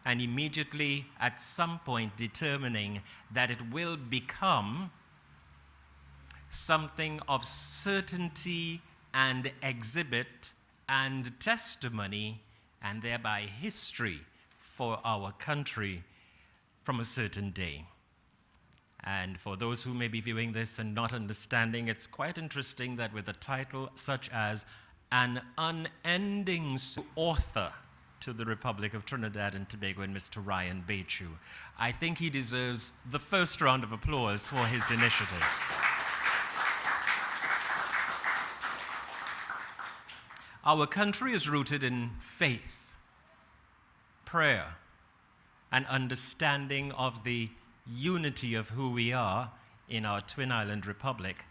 and immediately at some point determining that it will become something of certainty and exhibit and testimony and thereby history for our country from a certain day. And for those who may be viewing this and not understanding, it's quite interesting that with a title such as An Unending Author to the Republic of Trinidad and Tobago and Mr. Ryan Bachoo, I think he deserves the first round of applause for his initiative. Our country is rooted in faith, prayer, and understanding of the unity of who we are in our Twin Island Republic.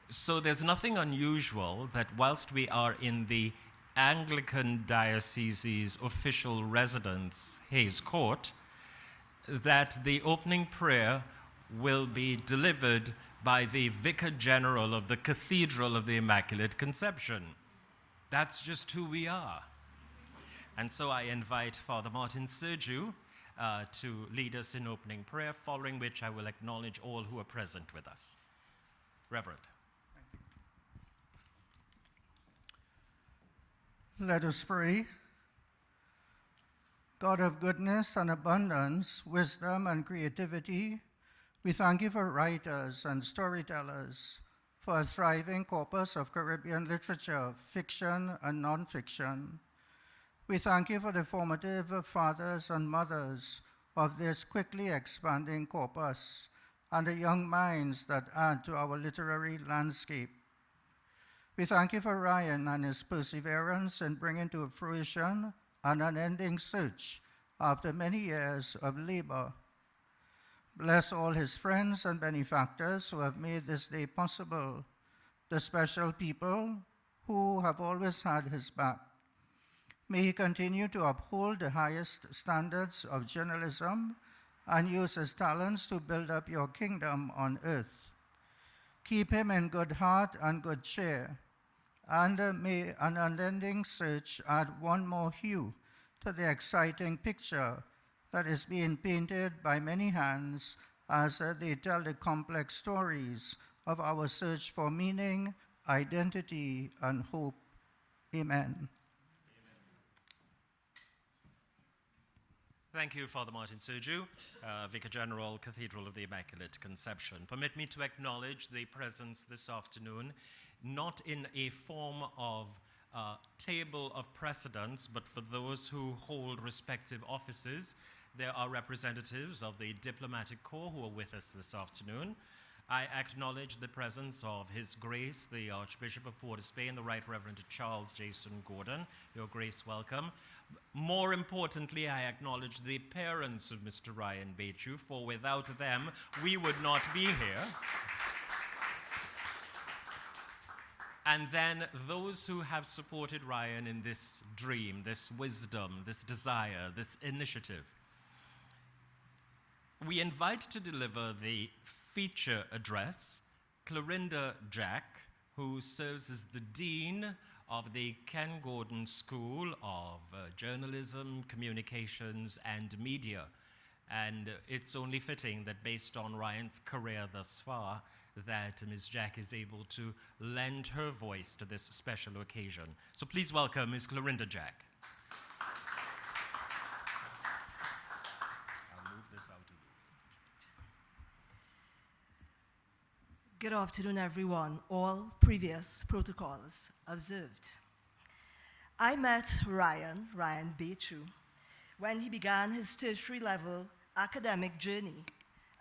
So there's nothing unusual that whilst we are in the Anglican Diocese's official residence, Hayes Court, that the opening prayer will be delivered by the Vicar General of the Cathedral of the Immaculate Conception. That's just who we are. And so I invite Father Martin Sergiu to lead us in opening prayer, following which I will acknowledge all who are present with us. Reverend. Let us pray. God of goodness and abundance, wisdom and creativity, we thank you for writers and storytellers, for a thriving corpus of Caribbean literature, fiction and nonfiction. We thank you for the formative fathers and mothers of this quickly expanding corpus and the young minds that add to our literary landscape. We thank you for Ryan and his perseverance in bringing to fruition an unending search after many years of labor. Bless all his friends and benefactors who have made this day possible, the special people who have always had his back. May he continue to uphold the highest standards of journalism and use his talents to build up your kingdom on earth. Keep him in good heart and good cheer, and may an unending search add one more hue to the exciting picture that is being painted by many hands as they tell the complex stories of our search for meaning, identity, and hope. Amen. Thank you, Father Martin Sergiu, Vicar General, Cathedral of the Immaculate Conception. Permit me to acknowledge the presence this afternoon, not in a form of table of precedence, but for those who hold respective offices. There are representatives of the Diplomatic Corps who are with us this afternoon. I acknowledge the presence of His Grace, the Archbishop of Port of Spain, the Right Reverend Charles Jason Gordon. Your Grace, welcome. More importantly, I acknowledge the parents of Mr. Ryan Bachoo, for without them, we would not be here. And then those who have supported Ryan in this dream, this wisdom, this desire, this initiative. We invite to deliver the feature address Clorinda Jack, who serves as the Dean of the Ken Gordon School of Journalism, Communications, and Media. And it's only fitting that based on Ryan's career thus far, that Ms. Jack is able to lend her voice to this special occasion. So please welcome Ms. Clorinda Jack. I'll move this out of the way. Good afternoon, everyone. All previous protocols observed. I met Ryan Bachoo, when he began his tertiary level academic journey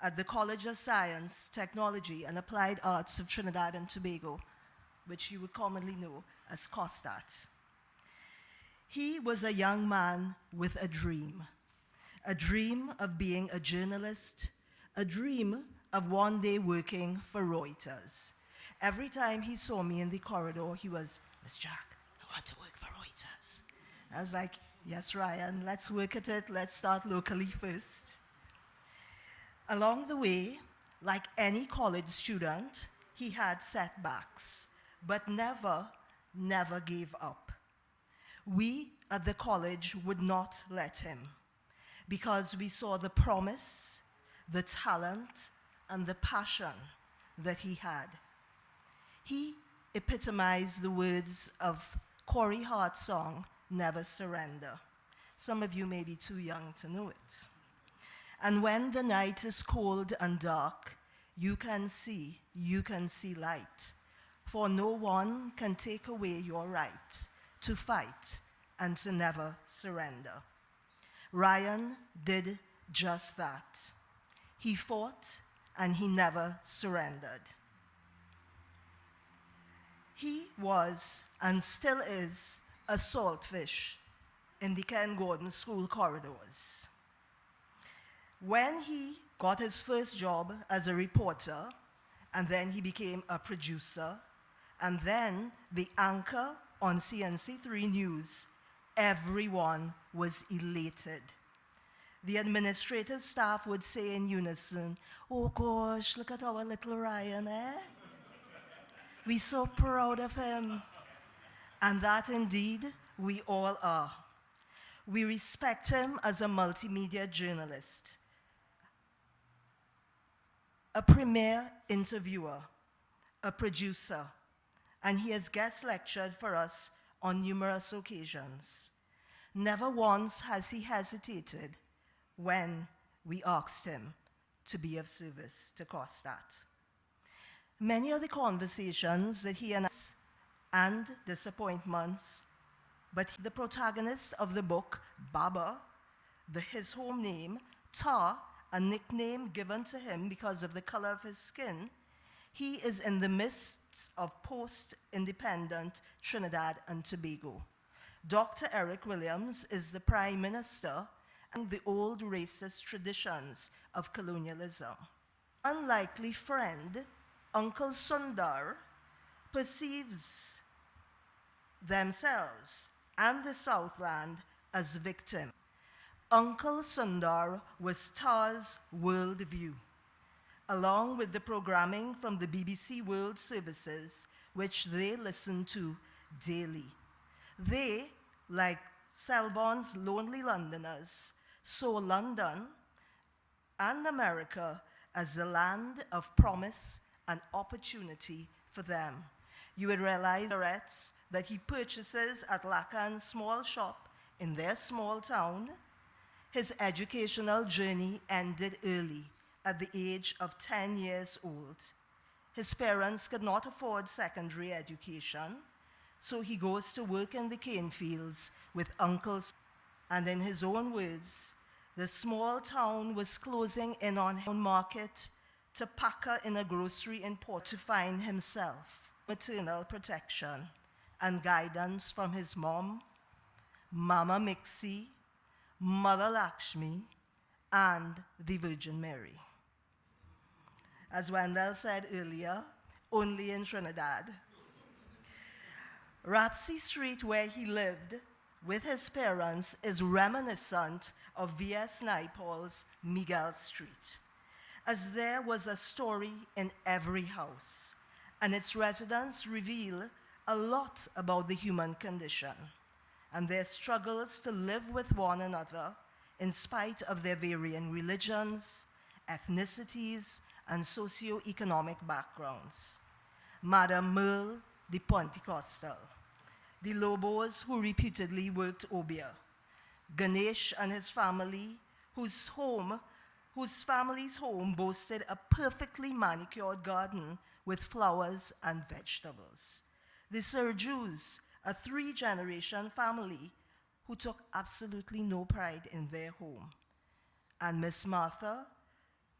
at the College of Science, Technology, and Applied Arts of Trinidad and Tobago, which you would commonly know as COSTAT. He was a young man with a dream of being a journalist, a dream of one day working for Reuters. Every time he saw me in the corridor, he was, "Miss Jack, I want to work for Reuters." I was like, "Yes, Ryan, let's work at it. Let's start locally first." Along the way, like any college student, he had setbacks, but never gave up. We at the college would not let him. because we saw the promise, the talent, and the passion that he had. He epitomized the words of Corey Hart's song, Never Surrender. Some of you may be too young to know it. And when the night is cold and dark, you can see light. For no one can take away your right to fight and to never surrender. Ryan did just that. He fought and he never surrendered. He was and still is a saltfish in the Ken Gordon School corridors. When he got his first job as a reporter, and then he became a producer, and then the anchor on CNC3 News, everyone was elated. The administrative staff would say in unison, "Oh gosh, look at our little Ryan, eh? We're so proud of him." And that indeed we all are. We respect him as a multimedia journalist, a premier interviewer, a producer, and he has guest lectured for us on numerous occasions. Never once has he hesitated when we asked him to be of service to COSTAT. Many of the conversations that he and disappointments, but the protagonist of the book, Baba, his home name, Tar, a nickname given to him because of the color of his skin, he is in the midst of post-independent Trinidad and Tobago. Dr. Eric Williams is the Prime Minister and the old racist traditions of colonialism. Unlikely friend, Uncle Sundar, perceives themselves and the Southland as victims. Uncle Sundar was Tar's worldview, along with the programming from the BBC World Services, which they listened to daily. They, like Selbon's Lonely Londoners, saw London and America as the land of promise and opportunity for them. You would realize that he purchases at Lacan's small shop in their small town. His educational journey ended early, at the age of 10 years old. His parents could not afford secondary education, so he goes to work in the cane fields with uncles. And in his own words, the small town was closing in on him market to packer in a grocery in Port to find himself maternal protection and guidance from his mom, Mama Mixie, Mother Lakshmi, and the Virgin Mary. As Wendell said earlier, only in Trinidad. Rapsy Street, where he lived with his parents, is reminiscent of V.S. Naipaul's Miguel Street, as there was a story in every house, and its residents reveal a lot about the human condition and their struggles to live with one another in spite of their varying religions, ethnicities, and socio-economic backgrounds. Madame Merle, the Pentecostal, the Lobos, who reputedly worked Obia, Ganesh and his family, whose family's home boasted a perfectly manicured garden with flowers and vegetables. The Serjus, a 3-generation family who took absolutely no pride in their home. And Miss Martha,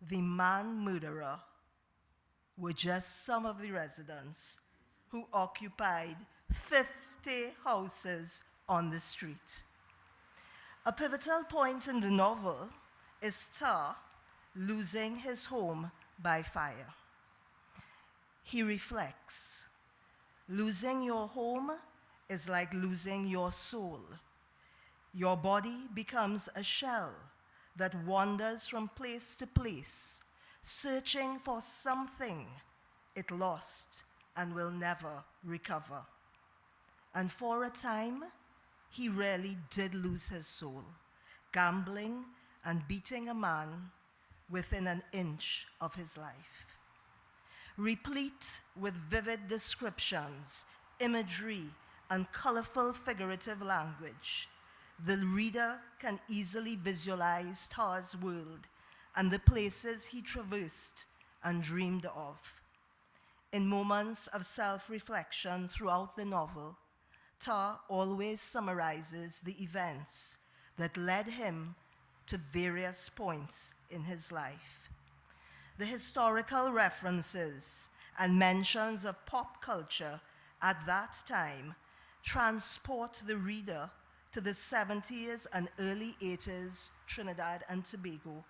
the man murderer, were just some of the residents who occupied 50 houses on the street. A pivotal point in the novel is Tar losing his home by fire. He reflects, losing your home is like losing your soul. Your body becomes a shell that wanders from place to place, searching for something it lost and will never recover. And for a time, he really did lose his soul, gambling and beating a man within an inch of his life. Replete with vivid descriptions, imagery, and colorful figurative language, the reader can easily visualize Tar's world and the places he traversed and dreamed of. In moments of self-reflection throughout the novel, Tar always summarizes the events that led him to various points in his life. The historical references and mentions of pop culture at that time transport the reader to the 70s and early 80s Trinidad and Tobago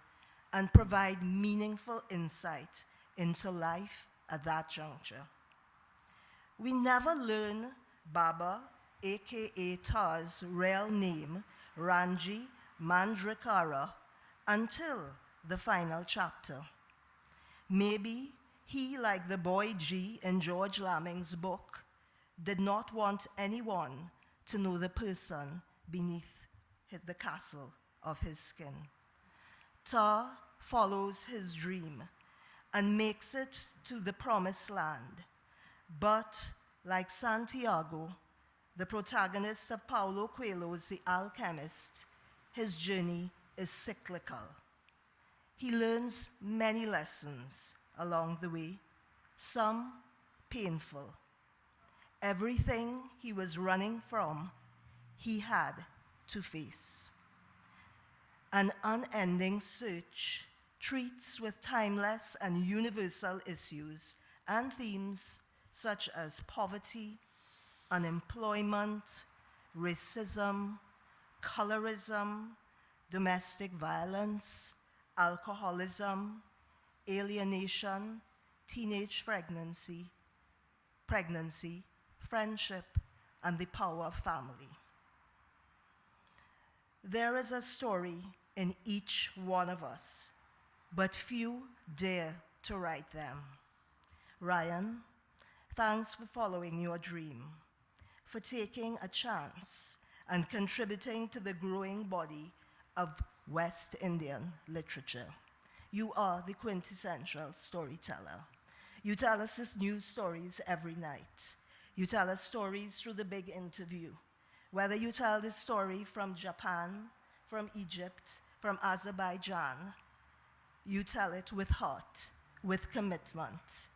and provide meaningful insight into life at that juncture. We never learn Baba, aka Tar's real name, Ranji Mandrakara, until the final chapter. Maybe he, like the boy G in George Lamming's book, did not want anyone to know the person beneath the castle of his skin. Tar follows his dream and makes it to the promised land. But like Santiago, the protagonist of Paulo Coelho's The Alchemist, his journey is cyclical. He learns many lessons along the way, some painful. Everything he was running from, he had to face. An unending search treats with timeless and universal issues and themes such as poverty, unemployment, racism, colorism, domestic violence, alcoholism, alienation, teenage pregnancy, friendship, and the power of family. There is a story in each one of us, but few dare to write them. Ryan, thanks for following your dream, for taking a chance and contributing to the growing body of West Indian literature. You are the quintessential storyteller. You tell us these new stories every night. You tell us stories through the big interview. Whether you tell this story from Japan, from Egypt, from Azerbaijan, you tell it with heart, with commitment,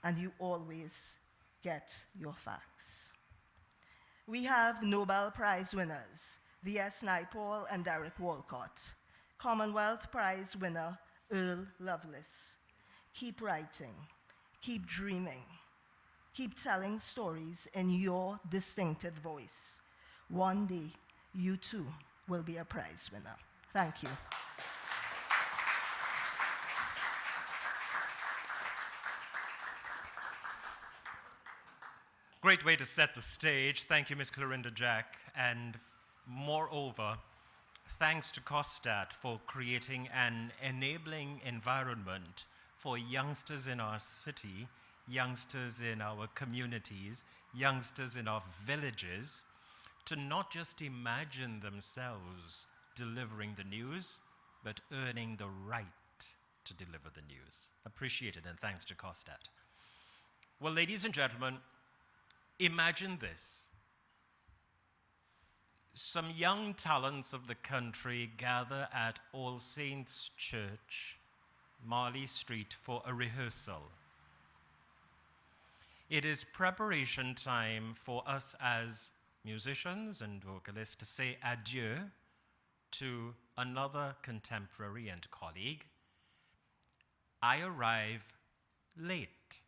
and you always get your facts. We have Nobel Prize winners, V.S. Naipaul and Derek Walcott, Commonwealth Prize winner Earl Lovelace. Keep writing, keep dreaming, keep telling stories in your distinctive voice. One day, you too will be a prize winner. Thank you. Great way to set the stage. Thank you, Ms. Clorinda Jack. And moreover, thanks to COSTAT for creating an enabling environment for youngsters in our city, youngsters in our communities, youngsters in our villages, to not just imagine themselves delivering the news, but earning the right to deliver the news. Appreciated, and thanks to COSTAT. Well, ladies and gentlemen, imagine this. Some young talents of the country gather at All Saints Church, Marley Street, for a rehearsal. It is preparation time for us as musicians and vocalists to say adieu to another contemporary and colleague. I arrive late.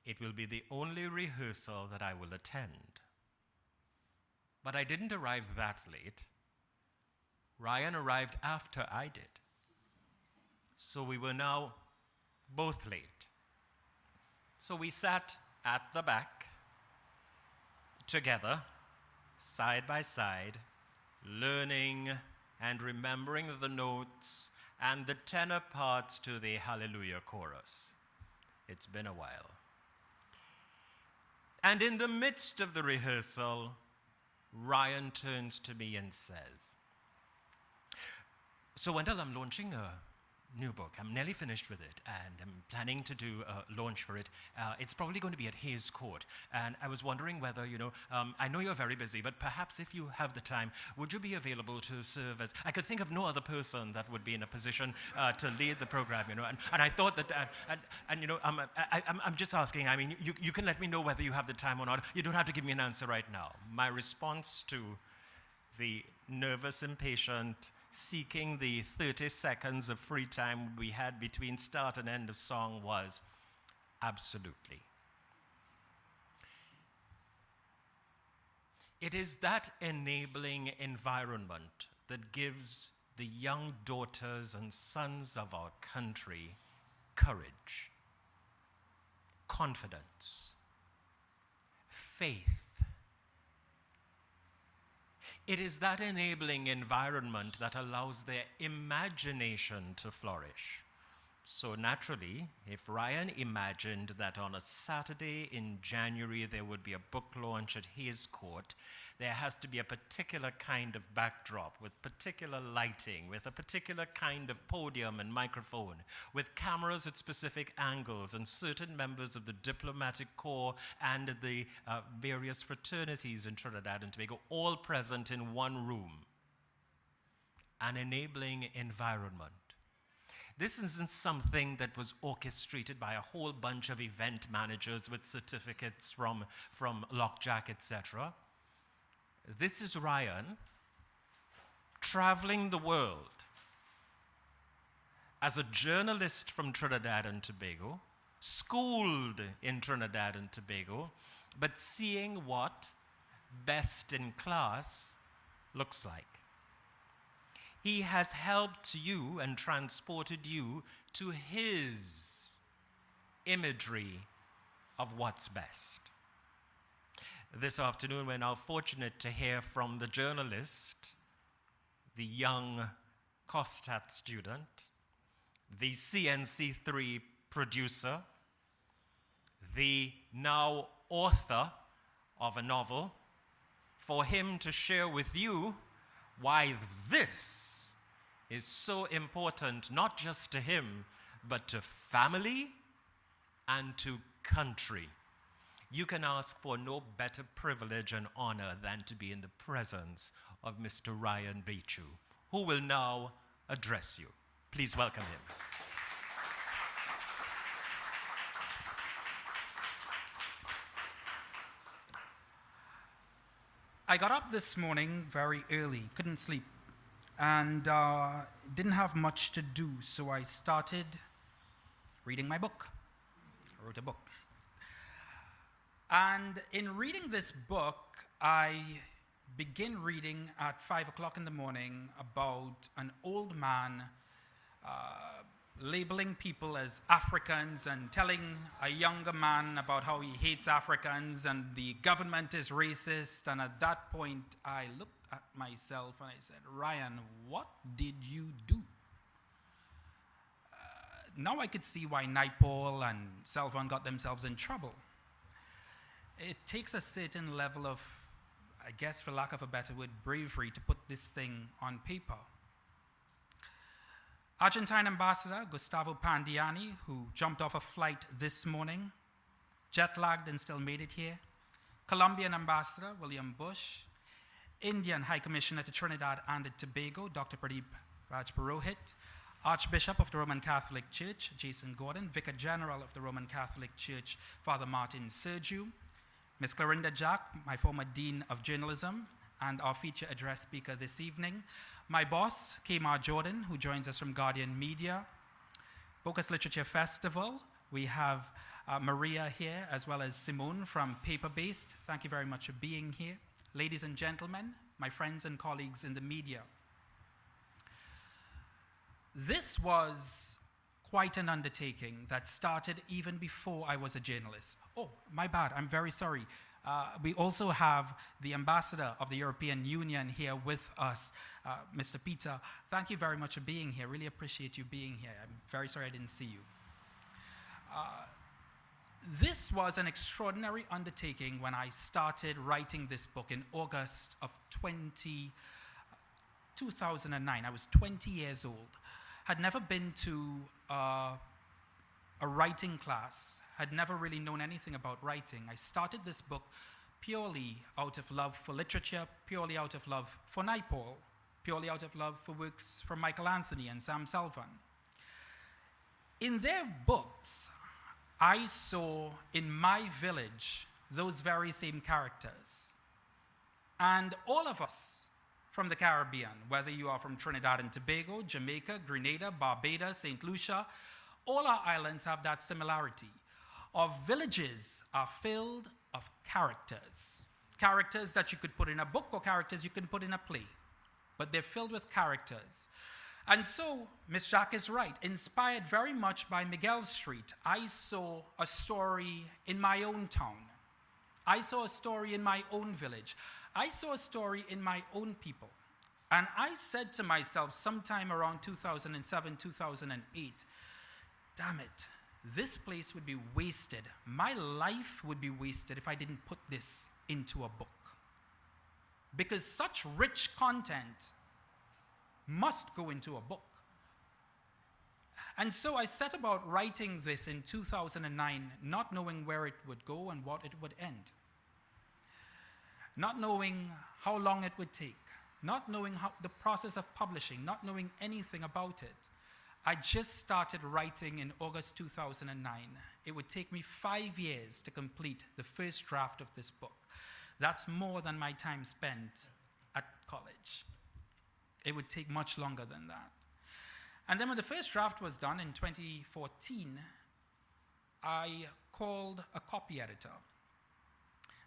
It will be the only rehearsal that I will attend. But I didn't arrive that late. Ryan arrived after I did. So we were now both late. So we sat at the back together, side by side, learning and remembering the notes and the tenor parts to the Hallelujah chorus. It's been a while. And in the midst of the rehearsal, Ryan turns to me and says, So, Wendell, I'm launching a new book. I'm nearly finished with it, and I'm planning to do a launch for it. It's probably going to be at Hayes Court, and I was wondering whether, I know you're very busy, but perhaps if you have the time, would you be available to serve as, I could think of no other person that would be in a position to lead the program, and I thought that, I'm just asking, I mean, you can let me know whether you have the time or not. You don't have to give me an answer right now. My response to the nervous, impatient, seeking the 30 seconds of free time we had between start and end of song was absolutely. It is that enabling environment that gives the young daughters and sons of our country courage, confidence, faith. It is that enabling environment that allows their imagination to flourish. So naturally, if Ryan imagined that on a Saturday in January there would be a book launch at his court, there has to be a particular kind of backdrop with particular lighting, with a particular kind of podium and microphone, with cameras at specific angles and certain members of the diplomatic corps and the various fraternities in Trinidad and Tobago all present in one room. An enabling environment. This isn't something that was orchestrated by a whole bunch of event managers with certificates from Lockjack, etc. This is Ryan traveling the world as a journalist from Trinidad and Tobago, schooled in Trinidad and Tobago, but seeing what best in class looks like. He has helped you and transported you to his imagery of what's best. This afternoon, we're now fortunate to hear from the journalist, the young Costat student, the CNC3 producer, the now author of a novel, for him to share with you why this is so important, not just to him, but to family and to country. You can ask for no better privilege and honor than to be in the presence of Mr. Ryan Bachoo, who will now address you. Please welcome him. I got up this morning very early, couldn't sleep, and didn't have much to do, so I started reading my book. I wrote a book. And in reading this book, I begin reading at 5 o'clock in the morning about an old man labeling people as Africans and telling a younger man about how he hates Africans and the government is racist. And at that point, I looked at myself and I said, Ryan, what did you do? Now I could see why Naipaul and Selvon got themselves in trouble. It takes a certain level of, I guess for lack of a better word, bravery to put this thing on paper. Argentine Ambassador Gustavo Pandiani, who jumped off a flight this morning, jet-lagged and still made it here. Colombian Ambassador William Bush. Indian High Commissioner to Trinidad and Tobago, Dr. Pradeep Rajpurohit. Archbishop of the Roman Catholic Church, Jason Gordon. Vicar General of the Roman Catholic Church, Father Martin Sergiu. Ms. Clarinda Jack, my former Dean of Journalism, and our feature address speaker this evening. My boss, Kmar Jordan, who joins us from Guardian Media. Focus Literature Festival, we have Maria here, as well as Simone from Paper Based. Thank you very much for being here. Ladies and gentlemen, my friends and colleagues in the media. This was quite an undertaking that started even before I was a journalist. Oh, my bad, I'm very sorry. We also have the ambassador of the European Union here with us, Mr. Peter. Thank you very much for being here. Really appreciate you being here. I'm very sorry I didn't see you. This was an extraordinary undertaking when I started writing this book in August of 2000. 2009. I was 20 years old. Had never been to a writing class, had never really known anything about writing. I started this book purely out of love for literature, purely out of love for Naipaul, purely out of love for works from Michael Anthony and Sam Salvan. In their books, I saw in my village those very same characters. And all of us from the Caribbean, whether you are from Trinidad and Tobago, Jamaica, Grenada, Barbados, St. Lucia, all our islands have that similarity. Our villages are filled of characters. Characters that you could put in a book or characters you can put in a play. But they're filled with characters. And so, Miss Jack is right. Inspired very much by Miguel Street, I saw a story in my own town. I saw a story in my own village. I saw a story in my own people. And I said to myself sometime around 2007, 2008, damn it, this place would be wasted. My life would be wasted if I didn't put this into a book. Because such rich content must go into a book. And so I set about writing this in 2009, not knowing where it would go and what it would end. Not knowing how long it would take. Not knowing how the process of publishing, not knowing anything about it. I just started writing in August 2009. It would take me 5 years to complete the first draft of this book. That's more than my time spent at college. It would take much longer than that. And then when the first draft was done in 2014, I called a copy editor.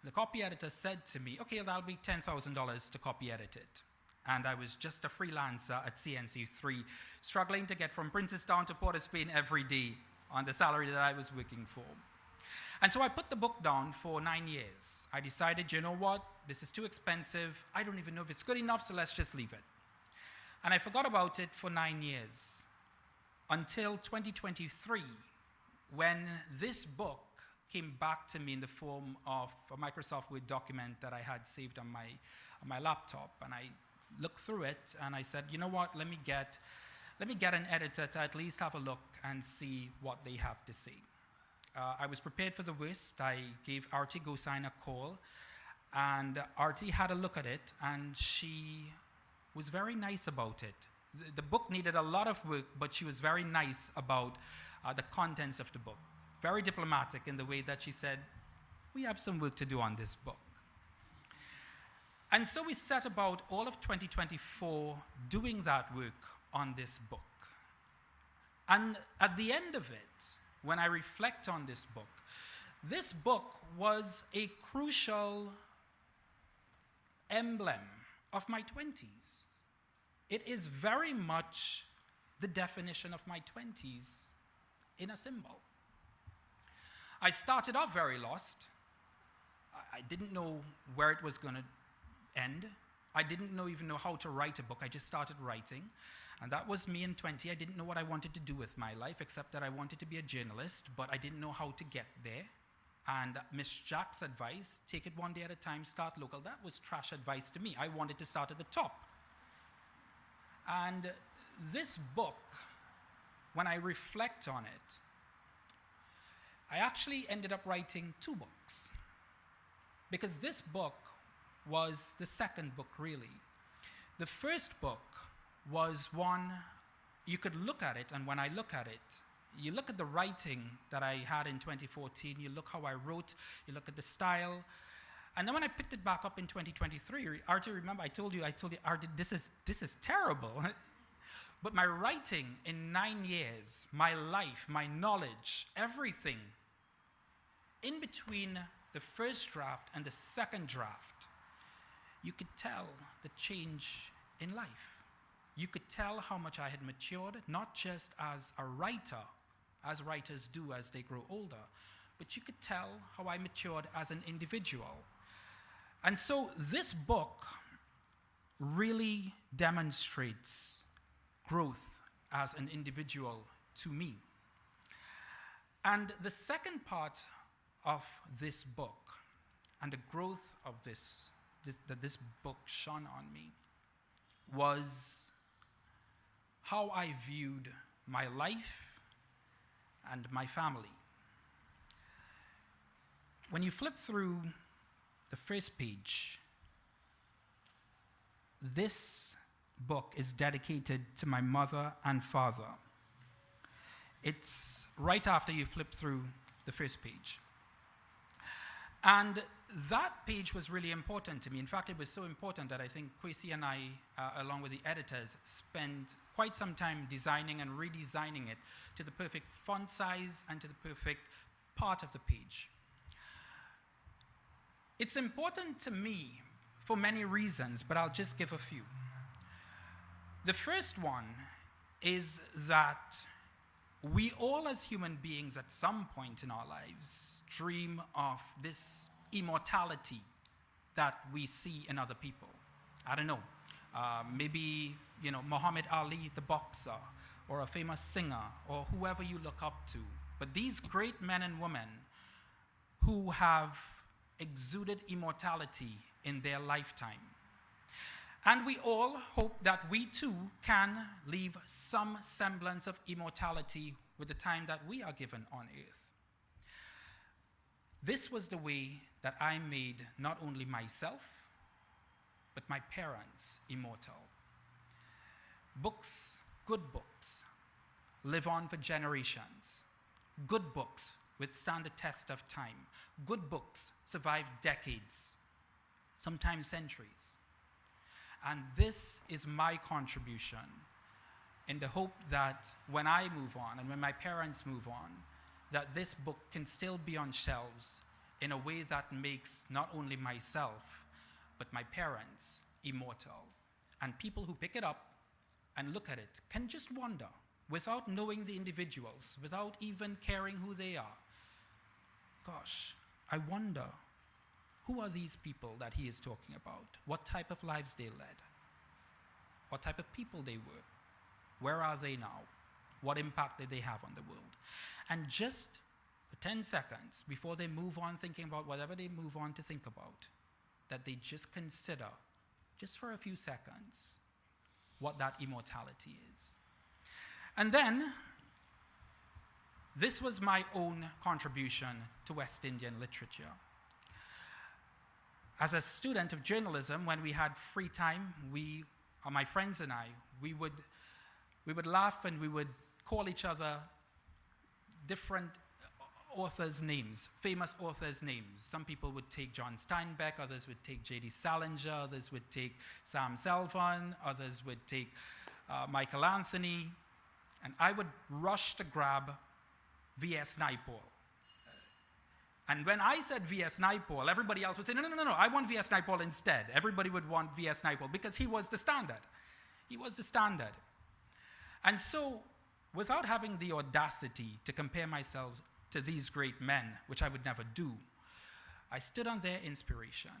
The copy editor said to me, okay, that'll be $10,000 to copy edit it. And I was just a freelancer at CNC3, struggling to get from Princestown to Port of Spain every day on the salary that I was working for. And so I put the book down for 9 years. I decided, you know what, this is too expensive. I don't even know if it's good enough, so let's just leave it. And I forgot about it for 9 years, until 2023, when this book came back to me in the form of a Microsoft Word document that I had saved on my laptop. And I looked through it, and I said, you know what, let me get an editor to at least have a look and see what they have to say. I was prepared for the worst. I gave Artie Gosign a call, and Artie had a look at it, and she was very nice about it. The book needed a lot of work, but she was very nice about the contents of the book. Very diplomatic in the way that she said, we have some work to do on this book. And so we set about all of 2024 doing that work on this book. And at the end of it, when I reflect on this book was a crucial emblem of my 20s. It is very much the definition of my 20s in a symbol. I started off very lost. I didn't know where it was going to end. I didn't even know how to write a book. I just started writing. And that was me in 20. I didn't know what I wanted to do with my life, except that I wanted to be a journalist, but I didn't know how to get there. And Miss Jack's advice, take it one day at a time, start local, that was trash advice to me. I wanted to start at the top. And this book, when I reflect on it, I actually ended up writing 2 books. Because this book was the second book, really. The first book was one, you could look at it, and when I look at it, you look at the writing that I had in 2014, you look how I wrote, you look at the style, and then when I picked it back up in 2023, Artie, remember I told you, Artie, this is terrible. But my writing in 9 years, my life, my knowledge, everything, in between the first draft and the second draft, you could tell the change in life. You could tell how much I had matured, not just as a writer, as writers do as they grow older, but you could tell how I matured as an individual. And so this book really demonstrates growth as an individual to me. And the second part of this book and the growth of this book shone on me was how I viewed my life and my family. When you flip through the first page, this book is dedicated to my mother and father. It's right after you flip through the first page. And that page was really important to me. In fact, it was so important that I think Kwesi and I, along with the editors, spent quite some time designing and redesigning it to the perfect font size and to the perfect part of the page. It's important to me for many reasons, but I'll just give a few. The first one is that we all as human beings at some point in our lives dream of this immortality that we see in other people. I don't know, maybe, Muhammad Ali, the boxer, or a famous singer, or whoever you look up to. But these great men and women who have exuded immortality in their lifetime. And we all hope that we too can leave some semblance of immortality with the time that we are given on earth. This was the way that I made not only myself, but my parents immortal. Books, good books, live on for generations. Good books withstand the test of time. Good books survive decades, sometimes centuries. And this is my contribution in the hope that when I move on and when my parents move on, that this book can still be on shelves in a way that makes not only myself, but my parents immortal. And people who pick it up and look at it can just wonder, without knowing the individuals, without even caring who they are. Gosh, I wonder, who are these people that he is talking about? What type of lives they led? What type of people they were? Where are they now? What impact did they have on the world? And just for 10 seconds before they move on thinking about whatever they move on to think about, that they just consider, just for a few seconds, what that immortality is. And then, this was my own contribution to West Indian literature. As a student of journalism, when we had free time, my friends and I, we would laugh and we would call each other different authors' names, famous authors' names. Some people would take John Steinbeck, others would take J.D. Salinger, others would take Sam Selvon, others would take Michael Anthony, and I would rush to grab V.S. Naipaul. And when I said V.S. Naipaul, everybody else would say, no, I want V.S. Naipaul instead. Everybody would want V.S. Naipaul because he was the standard. He was the standard. And so, without having the audacity to compare myself to these great men, which I would never do, I stood on their inspiration.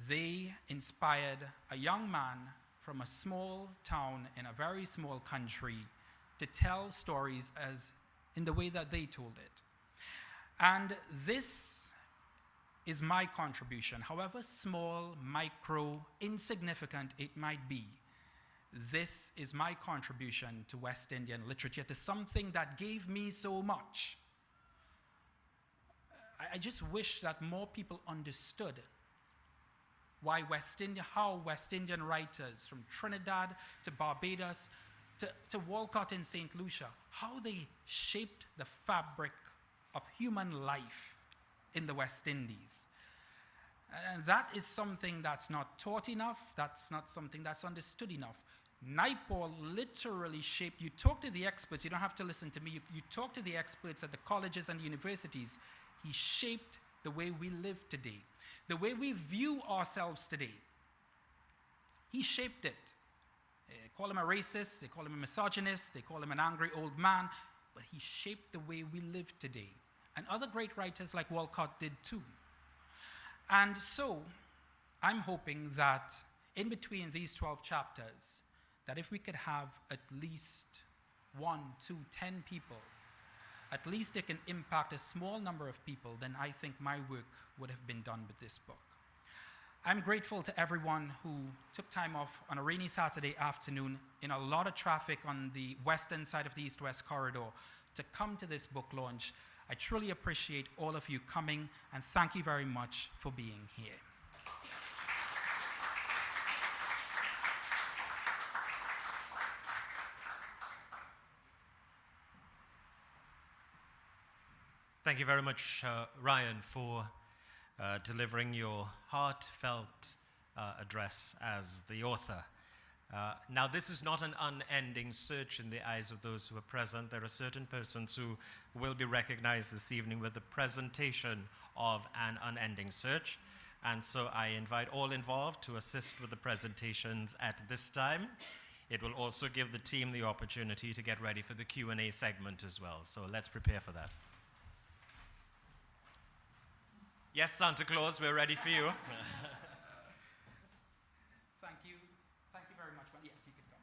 They inspired a young man from a small town in a very small country to tell stories as in the way that they told it. And this is my contribution, however small, micro, insignificant it might be. This is my contribution to West Indian literature, to something that gave me so much. I just wish that more people understood how West Indian writers from Trinidad to Barbados to Walcott in St. Lucia, how they shaped the fabric of human life in the West Indies. And that is something that's not taught enough, that's not something that's understood enough. Naipaul literally shaped, you talk to the experts, you don't have to listen to me, you talk to the experts at the colleges and universities, he shaped the way we live today, the way we view ourselves today. He shaped it. They call him a racist, they call him a misogynist, they call him an angry old man, but he shaped the way we live today. And other great writers like Walcott did too. And so, I'm hoping that in between these 12 chapters, that if we could have at least 1, 2, 10 people, at least it can impact a small number of people, then I think my work would have been done with this book. I'm grateful to everyone who took time off on a rainy Saturday afternoon in a lot of traffic on the western side of the east-west corridor to come to this book launch. I truly appreciate all of you coming, and thank you very much for being here. Thank you very much, Ryan, for delivering your heartfelt address as the author. Now, this is not an unending search in the eyes of those who are present. There are certain persons who will be recognized this evening with the presentation of an unending search. And so I invite all involved to assist with the presentations at this time. It will also give the team the opportunity to get ready for the Q&A segment as well. So let's prepare for that. Yes, Santa Claus, we're ready for you. Thank you. Thank you very much. Yes, you can go.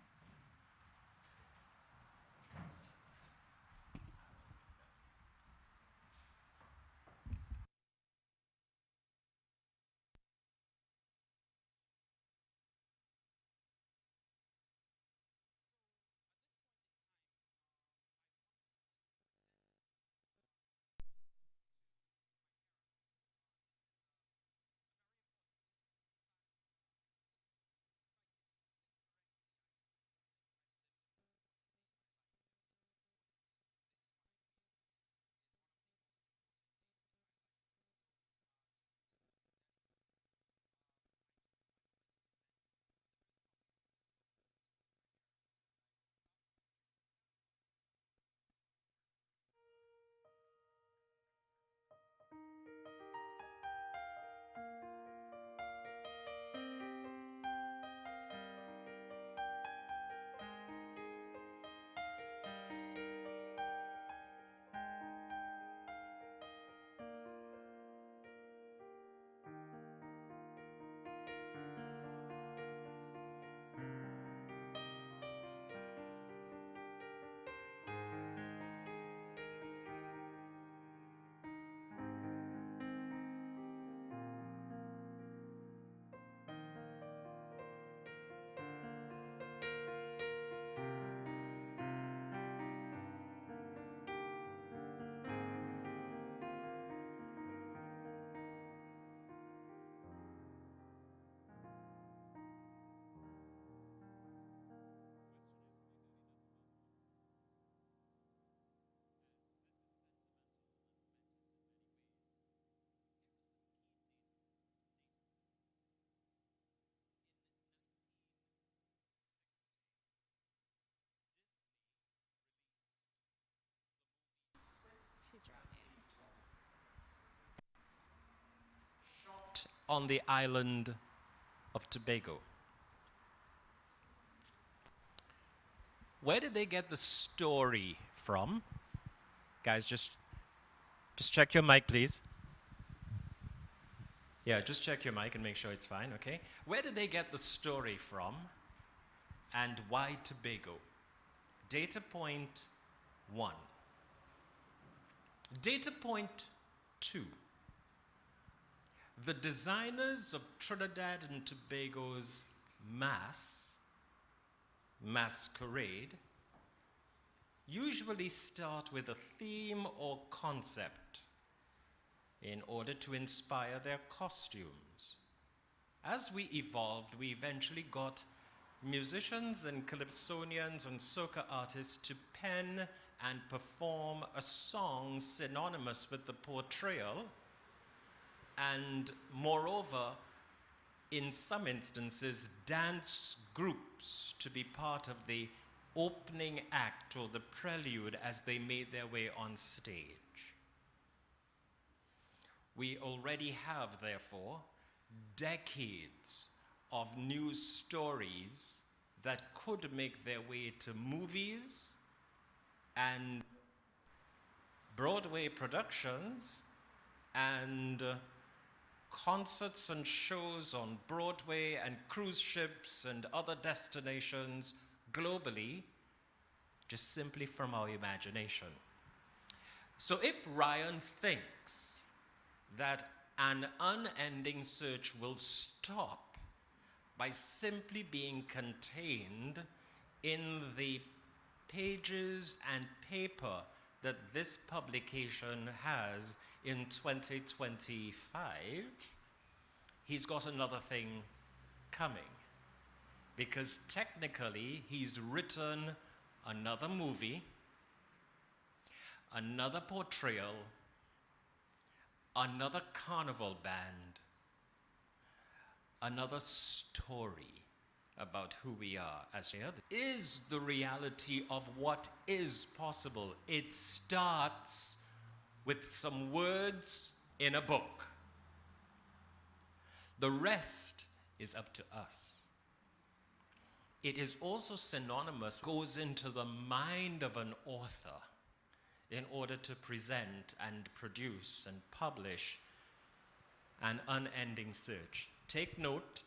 On the island of Tobago. Where did they get the story from? Guys, just check your mic, please. Yeah, just check your mic and make sure it's fine, okay? Where did they get the story from, and why Tobago? Data point 1. Data point 2. The designers of Trinidad and Tobago's masquerade, usually start with a theme or concept in order to inspire their costumes. As we evolved, we eventually got musicians and calypsonians and soca artists to pen and perform a song synonymous with the portrayal, and moreover, in some instances, dance groups to be part of the opening act or the prelude as they made their way on stage. We already have, therefore, decades of news stories that could make their way to movies and Broadway productions and concerts and shows on Broadway and cruise ships and other destinations globally, just simply from our imagination. So if Ryan thinks that An unending search will stop by simply being contained in the pages and paper that this publication has in 2025. He's got another thing coming, because technically he's written another movie, another portrayal, another carnival band, another story about who we are as is the reality of what is possible. It starts with some words in a book. The rest is up to us. It is also synonymous, goes into the mind of an author in order to present and produce and publish an unending search. Take note,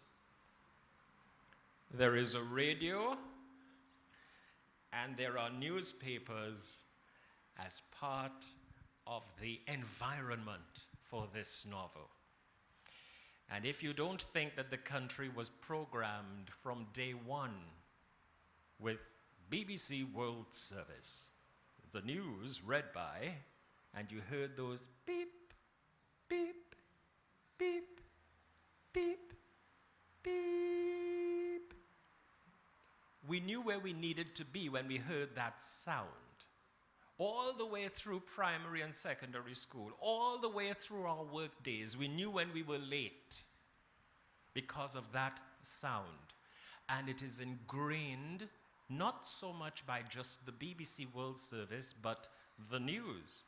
there is a radio and there are newspapers as part of the environment for this novel. And if you don't think that the country was programmed from day one with BBC World Service, the news read by, and you heard those beep, beep, beep, beep, beep. We knew where we needed to be when we heard that sound. All the way through primary and secondary school, all the way through our work days, we knew when we were late because of that sound. And it is ingrained not so much by just the BBC World Service, but the news.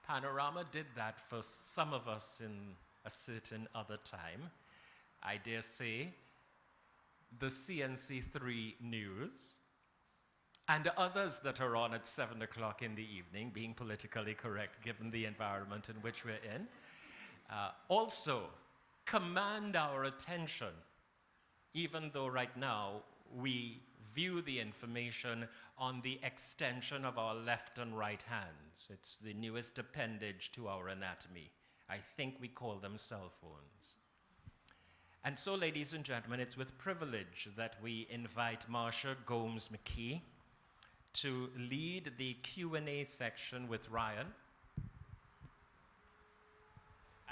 Panorama did that for some of us in a certain other time. I dare say the CNC3 news, and others that are on at 7 o'clock in the evening, being politically correct given the environment in which we're in, also command our attention, even though right now we view the information on the extension of our left and right hands. It's the newest appendage to our anatomy. I think we call them cell phones. And so, ladies and gentlemen, it's with privilege that we invite Marsha Gomes-McKee to lead the Q&A section with Ryan.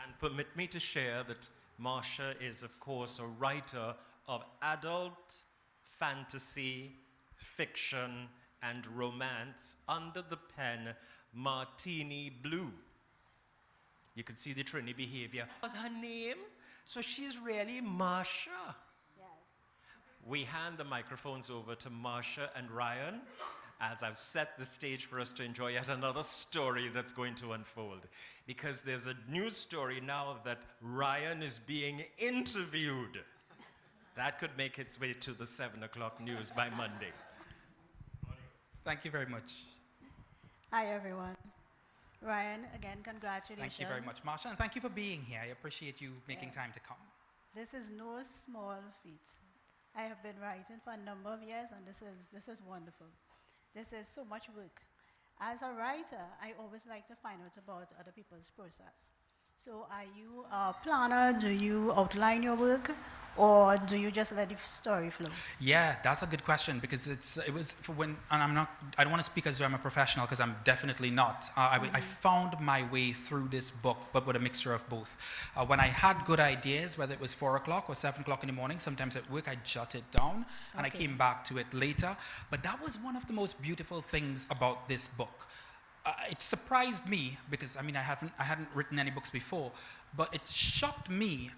And permit me to share that Marsha is, of course, a writer of adult fantasy, fiction, and romance under the pen Martini Blue. You can see the Trini behavior. What's her name? So she's really Marsha. Yes. We hand the microphones over to Marsha and Ryan as I've set the stage for us to enjoy yet another story that's going to unfold. Because there's a news story now that Ryan is being interviewed. That could make its way to the 7 o'clock news by Monday. Thank you very much. Hi, everyone. Ryan, again, congratulations. Thank you very much, Marsha, and thank you for being here. I appreciate you making time to come. This is no small feat. I have been writing for a number of years, and this is wonderful. This is so much work. As a writer, I always like to find out about other people's process. So are you a planner? Do you outline your work? Or do you just let the story flow? Yeah, that's a good question, because it was for when, and I don't want to speak as though I'm a professional, because I'm definitely not. I found my way through this book, but with a mixture of both. When I had good ideas, whether it was 4 o'clock or 7 o'clock in the morning, sometimes at work I jot it down, and I came back to it later. But that was one of the most beautiful things about this book. It surprised me, because I hadn't written any books before, but it shocked me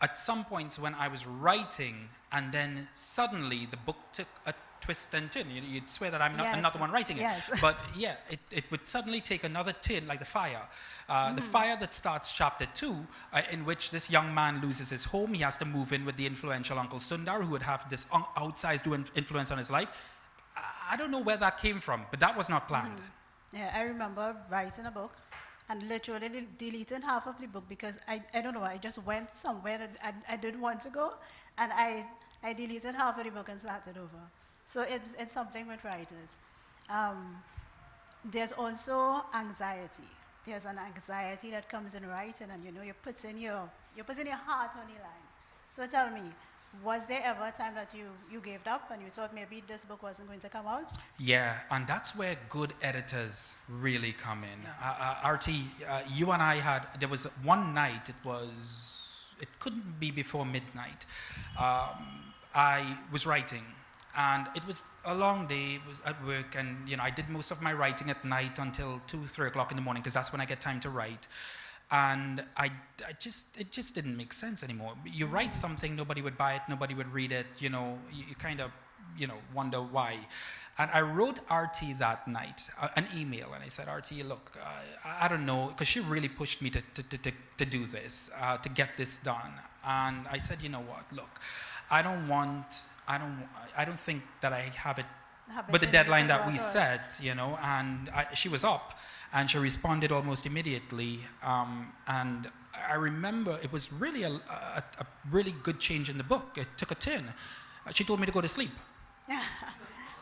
at some points when I was writing, and then suddenly the book took a twist and turn. You'd swear that I'm not the one writing it. Yes. But yeah, it would suddenly take another turn, like the fire. The fire that starts chapter 2, in which this young man loses his home. He has to move in with the influential Uncle Sundar, who would have this outsized influence on his life. I don't know where that came from, but that was not planned. Yeah, I remember writing a book and literally deleting half of the book because I don't know, I just went somewhere that I didn't want to go, and I deleted half of the book and started over. So it's something with writers. There's also anxiety there's an anxiety that comes in writing, and you're putting your heart on the line. So tell me, was there ever a time that you gave up and you thought maybe this book wasn't going to come out? Yeah, and that's where good editors really come in. Artie, you and I there was one night, it couldn't be before midnight. I was writing, and it was a long day. It was at work, and I did most of my writing at night until 2, 3 o'clock in the morning, because that's when I get time to write. And it just didn't make sense anymore. You write something, nobody would buy it, nobody would read it, you kind of, wonder why. And I wrote Artie that night, an email, and I said, Artie, look, I don't know, because she really pushed me to do this, to get this done. And I said, you know what, look, I don't think that I have it with the deadline that we set, and she was up. And she responded almost immediately. And I remember it was really a really good change in the book. It took a turn. She told me to go to sleep.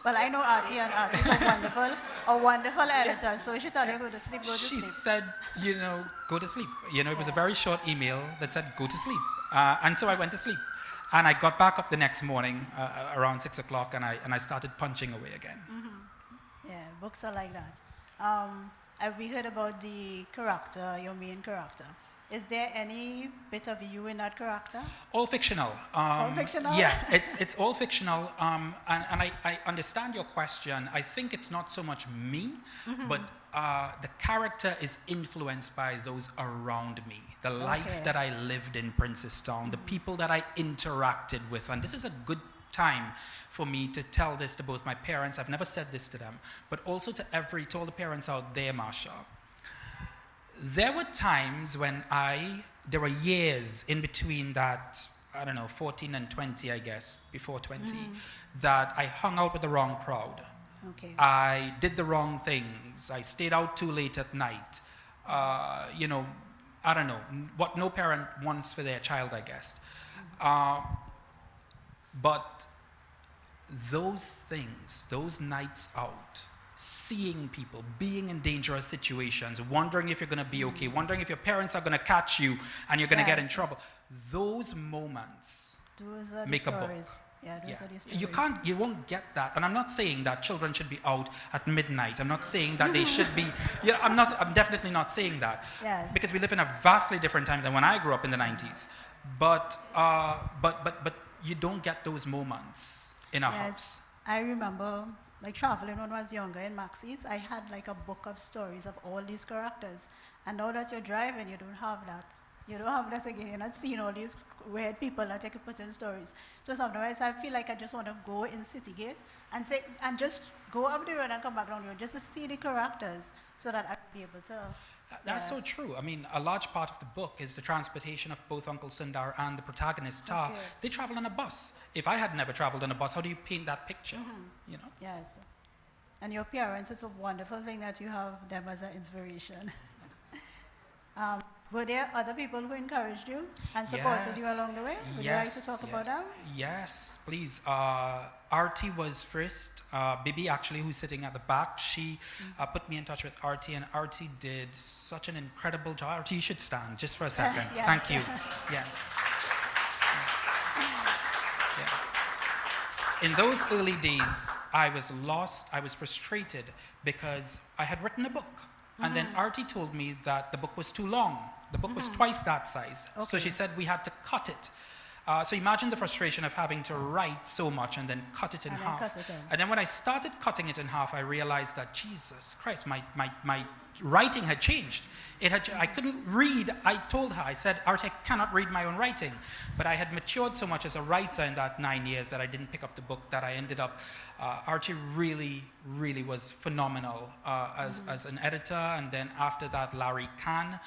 Well, I know Artie, and Artie's a wonderful editor. So she told you to go to sleep, She said, go to sleep. It was a very short email that said, go to sleep. And so I went to sleep. And I got back up the next morning around 6 o'clock, and I started punching away again. Mm-hmm. Yeah, books are like that. We heard about the character, your main character. Is there any bit of you in that character? All fictional. All fictional? Yeah, it's all fictional. And I understand your question. I think it's not so much me, but the character is influenced by those around me. The life that I lived in Princestown, the people that I interacted with. And this is a good time for me to tell this to both my parents. I've never said this to them, but also to all the parents out there, Marsha. There were times when there were years in between that, 14 and 20, I guess, before 20, that I hung out with the wrong crowd. Okay. I did the wrong things. I stayed out too late at night. I don't know, what no parent wants for their child, I guess. But those things, those nights out, seeing people, being in dangerous situations, wondering if you're going to be okay, wondering if your parents are going to catch you and you're going to get in trouble, those moments make a book. Yeah, those are the stories. You won't get that. And I'm not saying that children should be out at midnight. I'm not saying that they should be, I'm definitely not saying that. Yes. Because we live in a vastly different time than when I grew up in the 90s. But you don't get those moments in a house. I remember traveling when I was younger in Maxis. I had a book of stories of all these characters. And now that you're driving, you don't have that. You don't have that again. You're not seeing all these weird people that you can put in stories. So sometimes I feel like I just want to go in Citygate and just go up the road and come back down the road just to see the characters so that I can be able to. That's so true. I mean, a large part of the book is the transportation of both Uncle Sundar and the protagonist, Tar. Okay. They travel on a bus. If I had never traveled on a bus, how do you paint that picture? Yes. And your parents, it's a wonderful thing that you have them as an inspiration. Were there other people who encouraged you and supported you along the way? Would you like to talk about them? Yes, please. Artie was first. Bibi, actually, who's sitting at the back, she put me in touch with Artie, and Artie did such an incredible job. Artie, you should stand just for a second. Yes. Thank you. Yeah. In those early days, I was lost, I was frustrated because I had written a book. And then Artie told me that the book was too long. The book was twice that size. Okay. So she said we had to cut it. So imagine the frustration of having to write so much and then cut it in half. And then when I started cutting it in half, I realized that, Jesus Christ, my writing had changed. I couldn't read. I told her, I said, Artie, I cannot read my own writing. But I had matured so much as a writer in that 9 years that I didn't pick up the book, that I ended up, Artie really, really was phenomenal as an editor. And then after that, Larry Kahn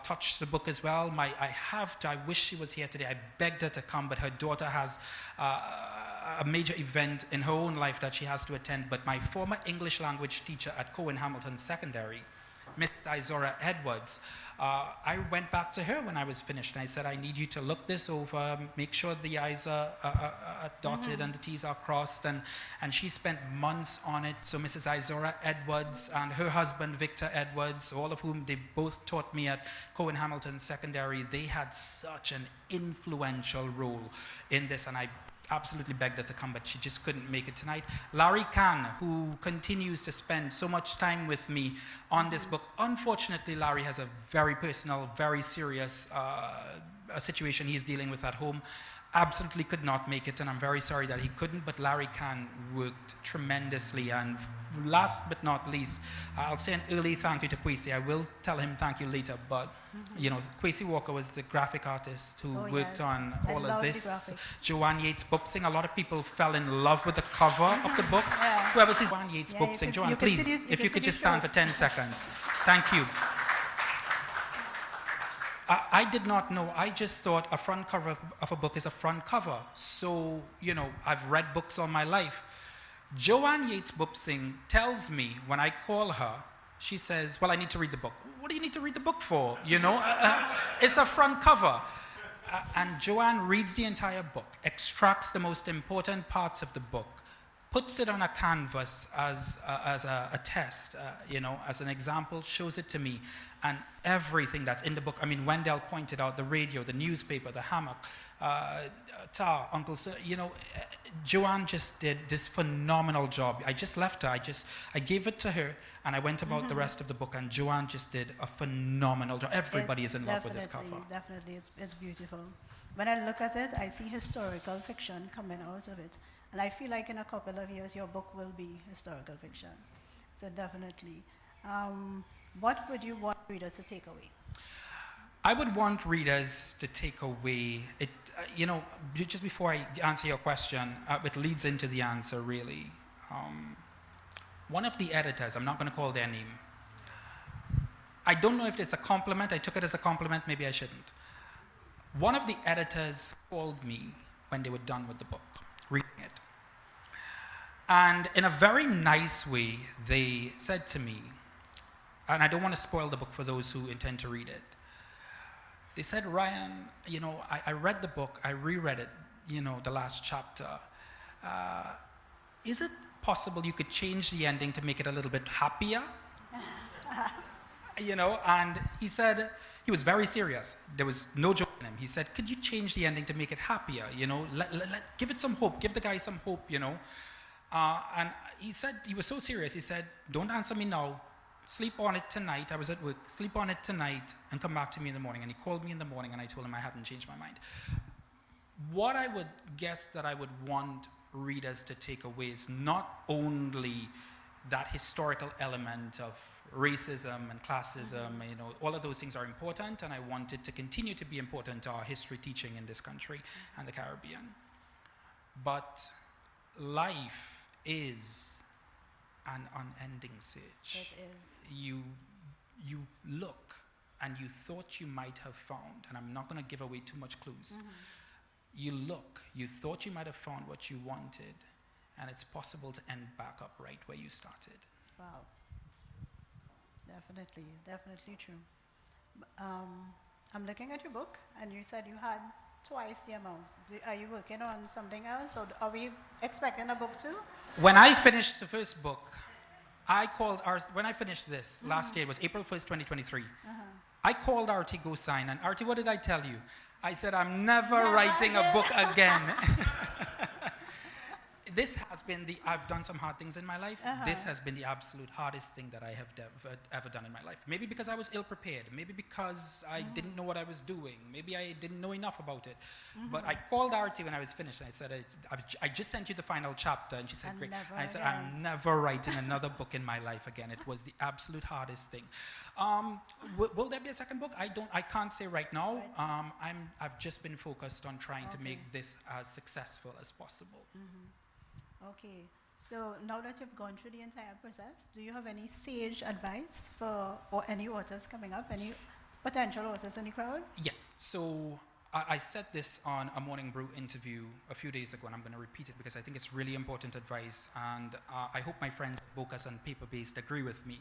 touched the book as well. I wish she was here today. I begged her to come, but her daughter has a major event in her own life that she has to attend. But my former English language teacher at Cohen Hamilton Secondary, Miss Izora Edwards. I went back to her when I was finished, and I said, I need you to look this over, make sure the I's are dotted and the T's are crossed, and she spent months on it. So Mrs. Izora Edwards and her husband, Victor Edwards, all of whom they both taught me at Cohen Hamilton Secondary, they had such an influential role in this, and I absolutely begged her to come, but she just couldn't make it tonight. Larry Kahn, who continues to spend so much time with me on this book. Unfortunately, Larry has a very personal, very serious a situation he's dealing with at home. Absolutely could not make it, and I'm very sorry that he couldn't, but Larry Kahn worked tremendously. And last but not least, I'll say an early thank you to Kwesi. I will tell him thank you later, but you know, Kwesi Walker was the graphic artist who worked on all of this. Joanne Yates Boopsing, a lot of people fell in love with the cover of the book. Yeah. Whoever sees Joanne Yates Boopsing, Joanne, please, if you could just stand for 10 seconds. Thank you. I did not know. I just thought a front cover of a book is a front cover. So, you know, I've read books all my life. Joanne Yates Boopsing tells me when I call her, she says, well, I need to read the book. What do you need to read the book for? You know, it's a front cover. And Joanne reads the entire book, extracts the most important parts of the book, puts it on a canvas as a test, you know, as an example, shows it to me. And everything that's in the book, I mean, Wendell pointed out the radio, the newspaper, the hammock, Tar, Uncle Sir, you know, Joanne just did this phenomenal job. I just left her, I gave it to her, and I went about the rest of the book, and Joanne just did a phenomenal job. Everybody is in love with this cover. Definitely, it's beautiful. When I look at it, I see historical fiction coming out of it. And I feel like in a couple of years, your book will be historical fiction. So definitely. What would you want readers to take away? I would want readers to take away, you know, just before I answer your question, it leads into the answer, really. One of the editors, I'm not going to call their name, I don't know if it's a compliment, I took it as a compliment, maybe I shouldn't. One of the editors called me when they were done with the book, reading it. And in a very nice way, they said to me, and I don't want to spoil the book for those who intend to read it. They said, Ryan, you know, I read the book, I reread it, you know, the last chapter. Is it possible you could change the ending to make it a little bit happier? You know, and he said, he was very serious. There was no joke in him. He said, could you change the ending to make it happier? You know, give it some hope, give the guy some hope, you know. And he said, he was so serious, he said, don't answer me now. Sleep on it tonight. I was at work. Sleep on it tonight and come back to me in the morning. And he called me in the morning and I told him I hadn't changed my mind. What I would guess that I would want readers to take away is not only that historical element of racism and classism, you know, all of those things are important, and I want it to continue to be important to our history teaching in this country and the Caribbean. But life is an unending search. It is. You look and you thought you might have found, and I'm not going to give away too much clues. You look, you thought you might have found what you wanted, and it's possible to end back up right where you started. Wow. Definitely, definitely true. I'm looking at your book, and you said you had twice the amount. Are you working on something else, or are we expecting a book too? When I finished the first book, when I finished this last year, it was April 1st, 2023. I called Artie Gosign, and Artie, what did I tell you? I said, I'm never writing a book again. This has been I've done some hard things in my life. This has been the absolute hardest thing that I have ever done in my life. Maybe because I was ill-prepared. Maybe because I didn't know what I was doing. Maybe I didn't know enough about it. But I called Artie when I was finished. And I said, I just sent you the final chapter. And she said, great. And I said, I'm never writing another book in my life again. It was the absolute hardest thing. Will there be a second book? I can't say right now. I've just been focused on trying to make this as successful as possible. Okay, so now that you've gone through the entire process, do you have any sage advice for any authors coming up, any potential authors in the crowd? Yeah, so I said this on a Morning Brew interview a few days ago, and I'm going to repeat it because I think it's really important advice, and I hope my friends at Bocas and Paper-Based agree with me,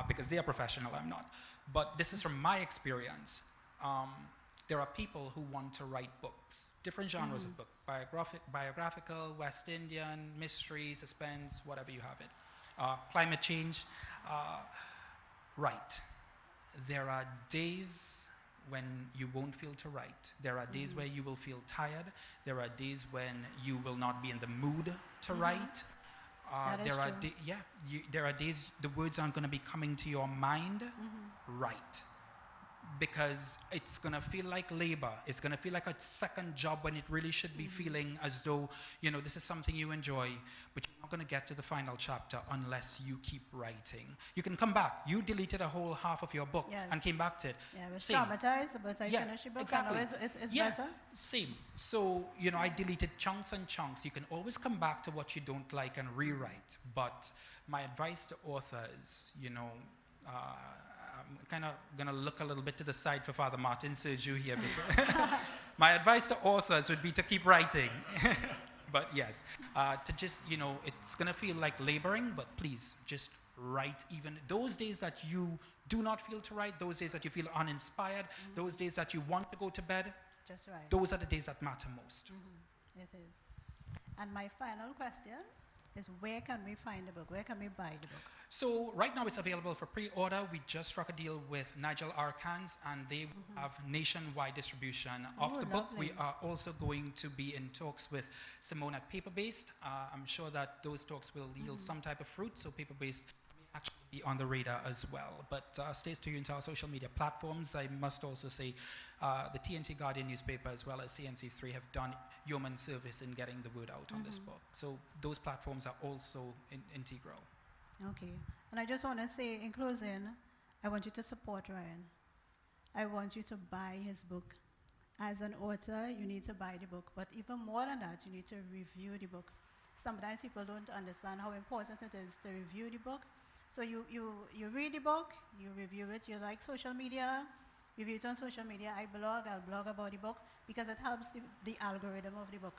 because they are professional, I'm not. But this is from my experience. There are people who want to write books, different genres of book, biographical, West Indian, mystery, suspense, whatever you have it. Climate change, write. There are days when you won't feel to write. There are days where you will feel tired. There are days when you will not be in the mood to write. There are days the words aren't going to be coming to your mind. Write. Because it's going to feel like labor. It's going to feel like a second job when it really should be feeling as though, this is something you enjoy, but you're not going to get to the final chapter unless you keep writing. You can come back. You deleted a whole half of your book and came back to it. Yeah, we're Same. traumatized, but I finished the book. Exactly. It's better. Same. So, I deleted chunks and chunks. You can always come back to what you don't like and rewrite. But my advice to authors, I'm kind of going to look a little bit to the side for Father Martin Sergiu here. My advice to authors would be to keep writing. But yes, to just, it's going to feel like laboring, but please just write even those days that you do not feel to write, those days that you feel uninspired, those days that you want to go to bed. Just write. Those are the days that matter most. It is. And my final question is, where can we find the book? Where can we buy the book? So right now it's available for pre-order. We just struck a deal with Nigel Arcans, and they have nationwide distribution of the book. Lovely. We are also going to be in talks with Simone at Paper-Based. I'm sure that those talks will yield some type of fruit, so Paper-Based may actually be on the radar as well. But stay tuned to our social media platforms. I must also say the TNT Guardian newspaper as well as CNC3 have done yeoman service in getting the word out on this book. So those platforms are also integral. Okay. And I just want to say, in closing, I want you to support Ryan. I want you to buy his book. As an author, you need to buy the book. But even more than that, you need to review the book. Sometimes people don't understand how important it is to review the book. So you read the book, you review it, you like social media, review it on social media. I'll blog about the book because it helps the algorithm of the book.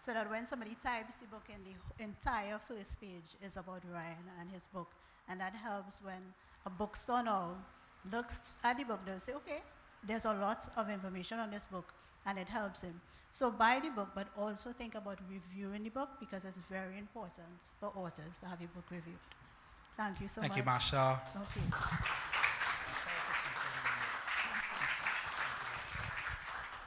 So that when somebody types the book in, the entire first page is about Ryan and his book. And that helps when a bookstore now looks at the book, they'll say, okay, there's a lot of information on this book, and it helps him. So buy the book, but also think about reviewing the book because it's very important for authors to have your book reviewed. Thank you so much. Thank you, Marsha. Okay.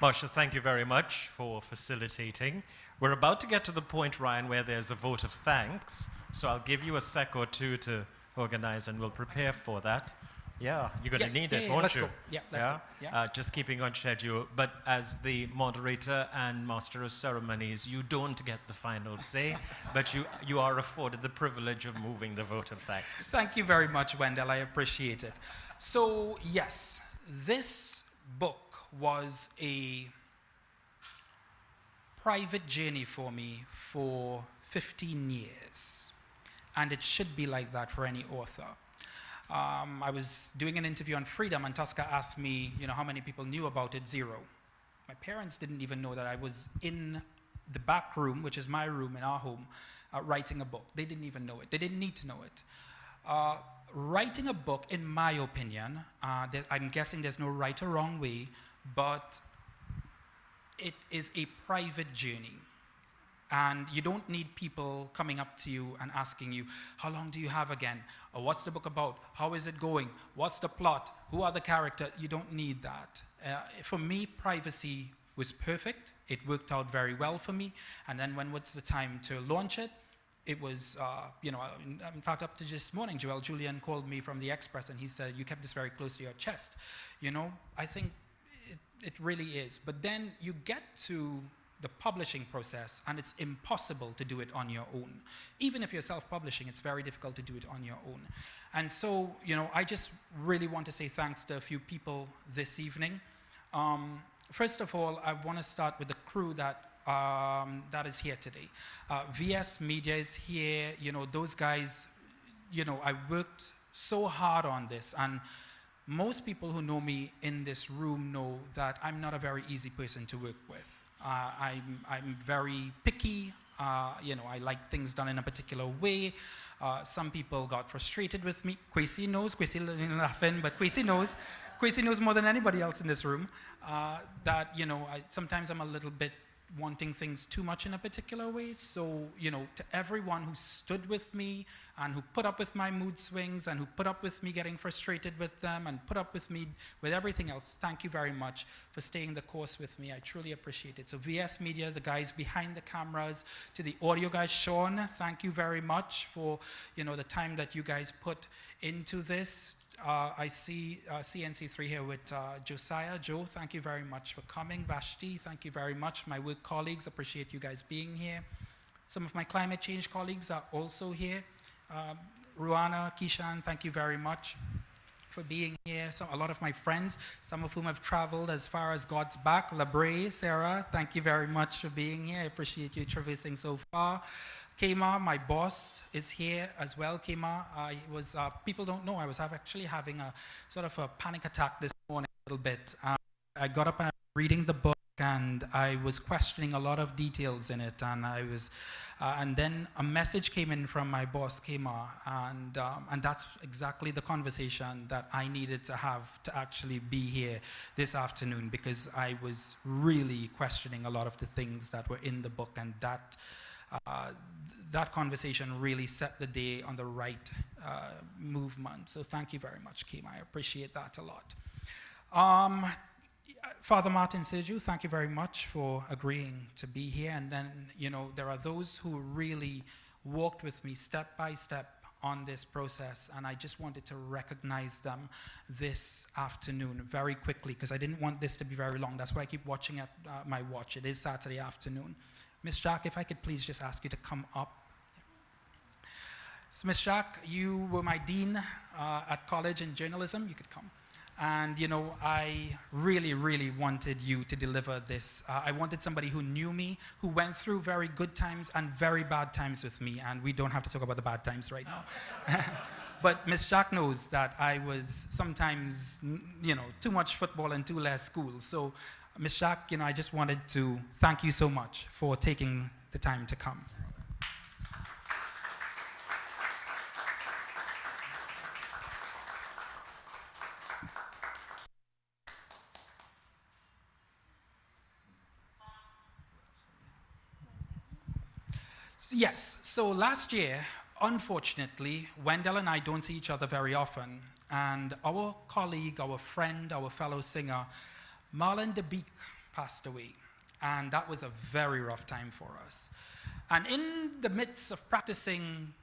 Marsha, thank you very much for facilitating. We're about to get to the point, Ryan, where there's a vote of thanks. So I'll give you a sec or two to organize, and we'll prepare for that. Yeah, you're going to need it, won't let's you? go. Yeah, let's go. Yeah. Just keeping on schedule. But as the moderator and master of ceremonies, you don't get the final say, but you are afforded the privilege of moving the vote of thanks. Thank you very much, Wendell. I appreciate it. So, yes, this book was a private journey for me for 15 years. And it should be like that for any author. I was doing an interview on freedom, and Tosca asked me, how many people knew about it? 0. My parents didn't even know that I was in the back room, which is my room in our home, writing a book. They didn't even know it. They didn't need to know it. Writing a book, in my opinion, I'm guessing there's no right or wrong way, but it is a private journey. And you don't need people coming up to you and asking you, how long do you have again? Or what's the book about? How is it going? What's the plot? Who are the characters? You don't need that. For me, privacy was perfect. It worked out very well for me. And then when was the time to launch it? It was, in fact, up to this morning, Joel Julian called me from the Express, and he said, you kept this very close to your chest. I think it really is. But then you get to the publishing process, and it's impossible to do it on your own. Even if you're self-publishing, it's very difficult to do it on your own. And so, I just really want to say thanks to a few people this evening. First of all, I want to start with the crew that is here today. VS Media is here. Those guys, I worked so hard on this, and most people who know me in this room know that I'm not a very easy person to work with. I'm very picky. I like things done in a particular way. Some people got frustrated with me. Kwesi knows, Kwesi laughing, but Kwesi knows. Kwesi knows more than anybody else in this room that, sometimes I'm a little bit wanting things too much in a particular way. So, to everyone who stood with me and who put up with my mood swings and who put up with me getting frustrated with them and put up with me with everything else, thank you very much for staying the course with me. I truly appreciate it. So VS Media, the guys behind the cameras, to the audio guys, Sean, thank you very much for, the time that you guys put into this. I see CNC3 here with Josiah. Joe, thank you very much for coming. Vashti, thank you very much. My work colleagues, appreciate you guys being here. Some of my climate change colleagues are also here. Ruana, Kishan, thank you very much for being here. A lot of my friends, some of whom have traveled as far as God's back. Labre, Sarah, thank you very much for being here. I appreciate you traversing so far. Kema, my boss, is here as well. Kema, people don't know, I was actually having a sort of a panic attack this morning a little bit. I got up and I was reading the book and I was questioning a lot of details in it, and then a message came in from my boss, Kema, and that's exactly the conversation that I needed to have to actually be here this afternoon, because I was really questioning a lot of the things that were in the book, and that conversation really set the day on the right movement. So thank you very much, Kim. I appreciate that a lot. Father Martin Sergio, thank you very much for agreeing to be here. And then, there are those who really walked with me step by step on this process, and I just wanted to recognize them this afternoon very quickly, because I didn't want this to be very long. That's why I keep watching at my watch. It is Saturday afternoon. Miss Jack, if I could please just ask you to come up. So Miss Jack, you were my dean at college in journalism. You could come. And, I really, really wanted you to deliver this. I wanted somebody who knew me, who went through very good times and very bad times with me. And we don't have to talk about the bad times right now. But Miss Jack knows that I was sometimes, too much football and too less school. So Ms. Jack, I just wanted to thank you so much for taking the time to come. Yes, so last year, unfortunately, Wendell and I don't see each other very often, and our colleague, our friend, our fellow singer, Marlon de Beek, passed away, and that was a very rough time for us. And in the midst of practicing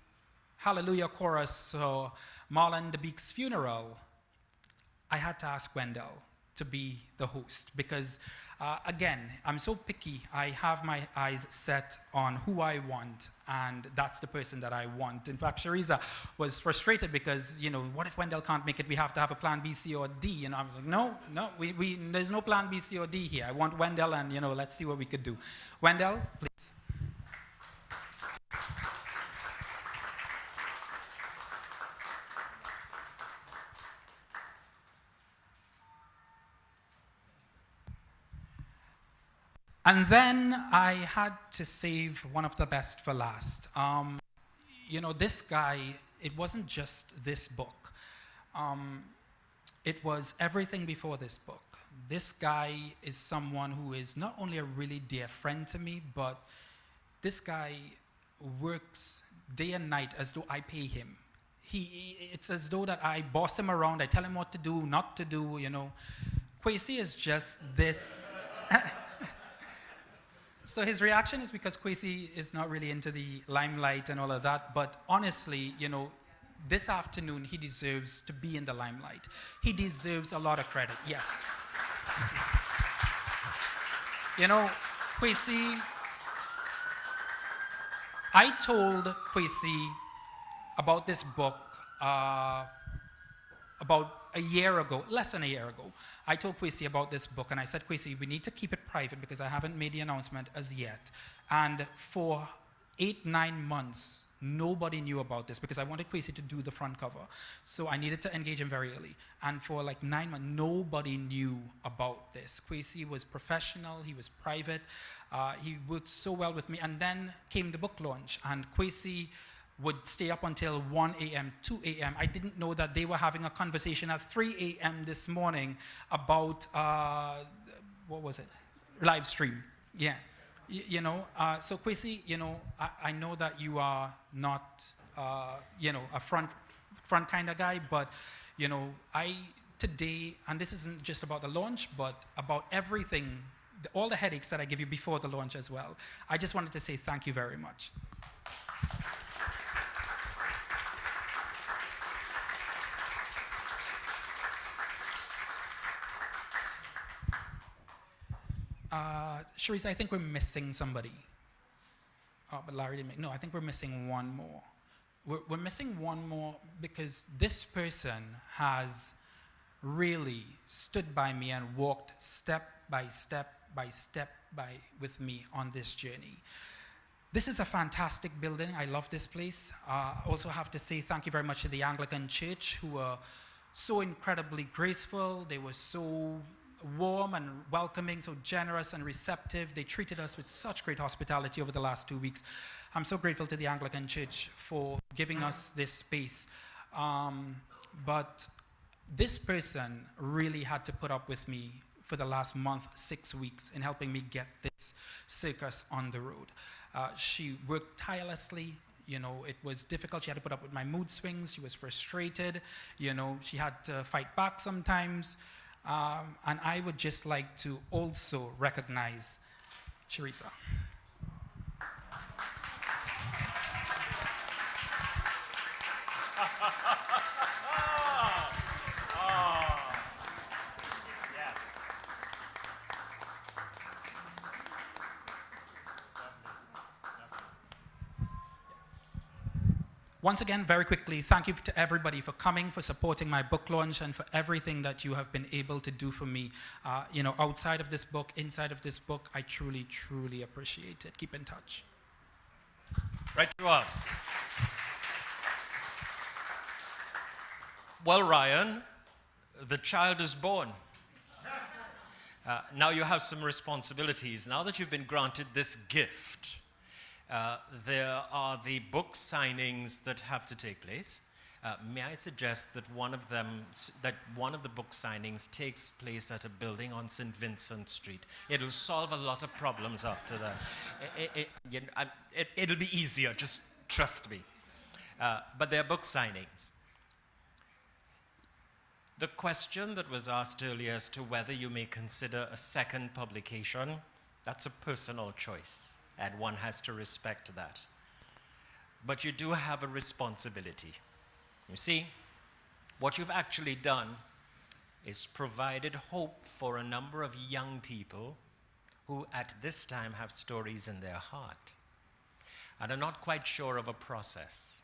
Hallelujah Chorus for Marlon de Beek's funeral, I had to ask Wendell to be the host, because again, I'm so picky. I have my eyes set on who I want, and that's the person that I want. In fact, Shariza was frustrated because, what if Wendell can't make it? We have to have a plan B, C, or D. I'm like, no, there's no plan B, C, or D here. I want Wendell, and, let's see what we could do. Wendell, please. And then I had to save one of the best for last. This guy, it wasn't just this book. It was everything before this book. This guy is someone who is not only a really dear friend to me, but this guy works day and night as though I pay him. It's as though that I boss him around, I tell him what to do, not to do, Kwesi is just this. So his reaction is because Kwesi is not really into the limelight and all of that, but honestly, this afternoon he deserves to be in the limelight. He deserves a lot of credit, yes. Kwesi, I told Kwesi about this book about a year ago, less than a year ago. I told Kwesi about this book, and I said, Kwesi, we need to keep it private because I haven't made the announcement as yet. And for 8-9 months, nobody knew about this because I wanted Kwesi to do the front cover. So I needed to engage him very early. And for like 9 months, nobody knew about this. Kwesi was professional, he was private, he worked so well with me. And then came the book launch, and Kwesi would stay up until 1 a.m., 2 a.m. I didn't know that they were having a conversation at 3 a.m. this morning about, what was it? Live stream, yeah. So Kwesi, I know that you are not, a front kind of guy, but, today, and this isn't just about the launch, but about everything, all the headaches that I give you before the launch as well. I just wanted to say thank you very much. Sharice, I think we're missing somebody. Oh, but Larry didn't make, no, I think we're missing one more. We're missing one more because this person has really stood by me and walked step by step with me on this journey. This is a fantastic building. I love this place. I also have to say thank you very much to the Anglican Church, who were so incredibly graceful. They were so warm and welcoming, so generous and receptive. They treated us with such great hospitality over the last 2 weeks. I'm so grateful to the Anglican Church for giving us this space. But this person really had to put up with me for the last month, 6 weeks, in helping me get this circus on the road. She worked tirelessly. It was difficult. She had to put up with my mood swings. She was frustrated. She had to fight back sometimes. And I would just like to also recognize Charissa. Once again, very quickly, thank you to everybody for coming, for supporting my book launch, and for everything that you have been able to do for me. Outside of this book, inside of this book, I truly, truly appreciate it. Keep in touch. Right you are. Well, Ryan, the child is born. Now you have some responsibilities. Now that you've been granted this gift, there are the book signings that have to take place. May I suggest that one of the book signings takes place at a building on St. Vincent Street. It'll solve a lot of problems after that. It'll be easier, just trust me. But they're book signings. The question that was asked earlier as to whether you may consider a second publication, that's a personal choice, and one has to respect that. But you do have a responsibility. You see, what you've actually done is provided hope for a number of young people who at this time have stories in their heart and are not quite sure of a process.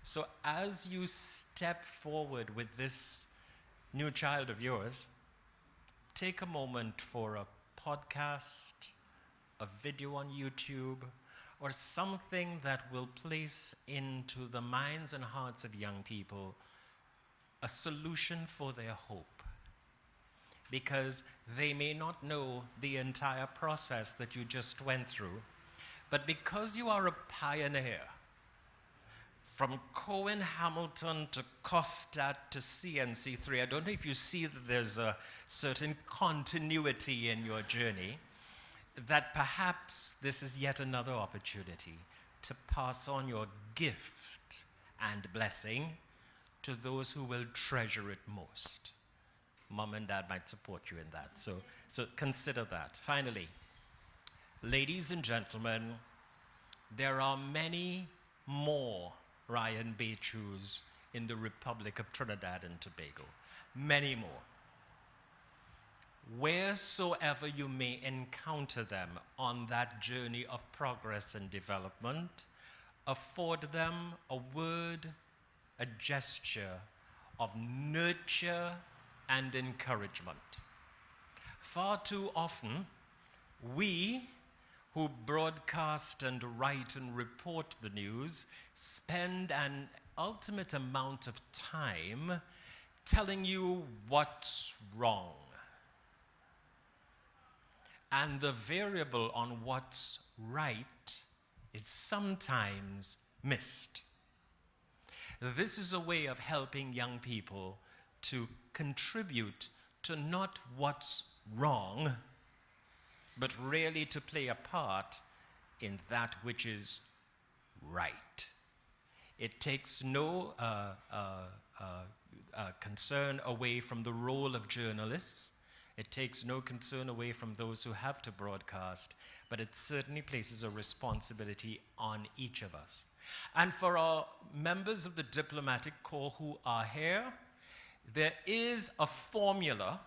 So as you step forward with this new child of yours, take a moment for a podcast, a video on YouTube, or something that will place into the minds and hearts of young people a solution for their hope. Because they may not know the entire process that you just went through, but because you are a pioneer, from Cohen Hamilton to Kostad to CNC3, I don't know if you see that there's a certain continuity in your journey, that perhaps this is yet another opportunity to pass on your gift and blessing to those who will treasure it most. Mom and Dad might support you in that, so consider that. Finally, ladies and gentlemen, there are many more Ryan Bachoos in the Republic of Trinidad and Tobago. Many more. Wheresoever you may encounter them on that journey of progress and development, afford them a word, a gesture of nurture and encouragement. Far too often, we who broadcast and write and report the news spend an ultimate amount of time telling you what's wrong. And the variable on what's right is sometimes missed. This is a way of helping young people to contribute to not what's wrong, but really to play a part in that which is right. It takes no concern away from the role of journalists. It takes no concern away from those who have to broadcast, but it certainly places a responsibility on each of us. And for our members of the diplomatic corps who are here, there is a formula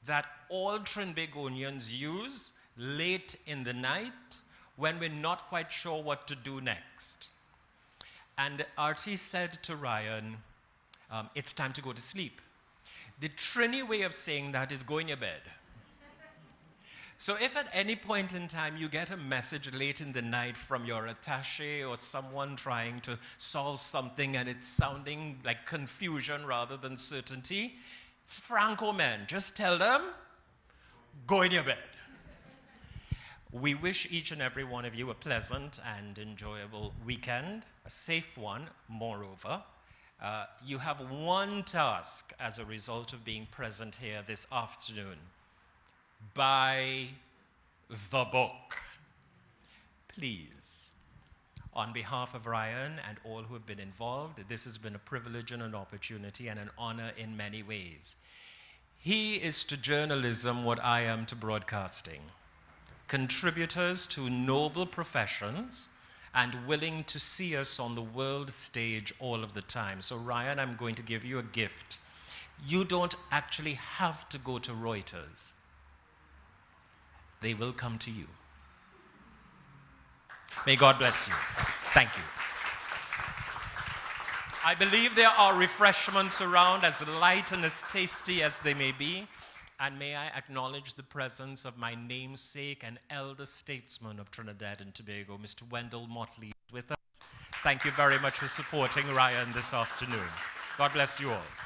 that all Trinbagonians use late in the night when we're not quite sure what to do next. And Artie said to Ryan, it's time to go to sleep. The Trini way of saying that is go in your bed. So if at any point in time you get a message late in the night from your attaché or someone trying to solve something and it's sounding like confusion rather than certainty, Franco men, just tell them, go in your bed. We wish each and every one of you a pleasant and enjoyable weekend, a safe one, moreover. You have one task as a result of being present here this afternoon. Buy the book. Please. On behalf of Ryan and all who have been involved, this has been a privilege and an opportunity and an honor in many ways. He is to journalism what I am to broadcasting. Contributors to noble professions and willing to see us on the world stage all of the time. So Ryan, I'm going to give you a gift. You don't actually have to go to Reuters. They will come to you. May God bless you. Thank you. I believe there are refreshments around, as light and as tasty as they may be. And may I acknowledge the presence of my namesake and elder statesman of Trinidad and Tobago, Mr. Wendell Motley, with us. Thank you very much for supporting Ryan this afternoon. God bless you all.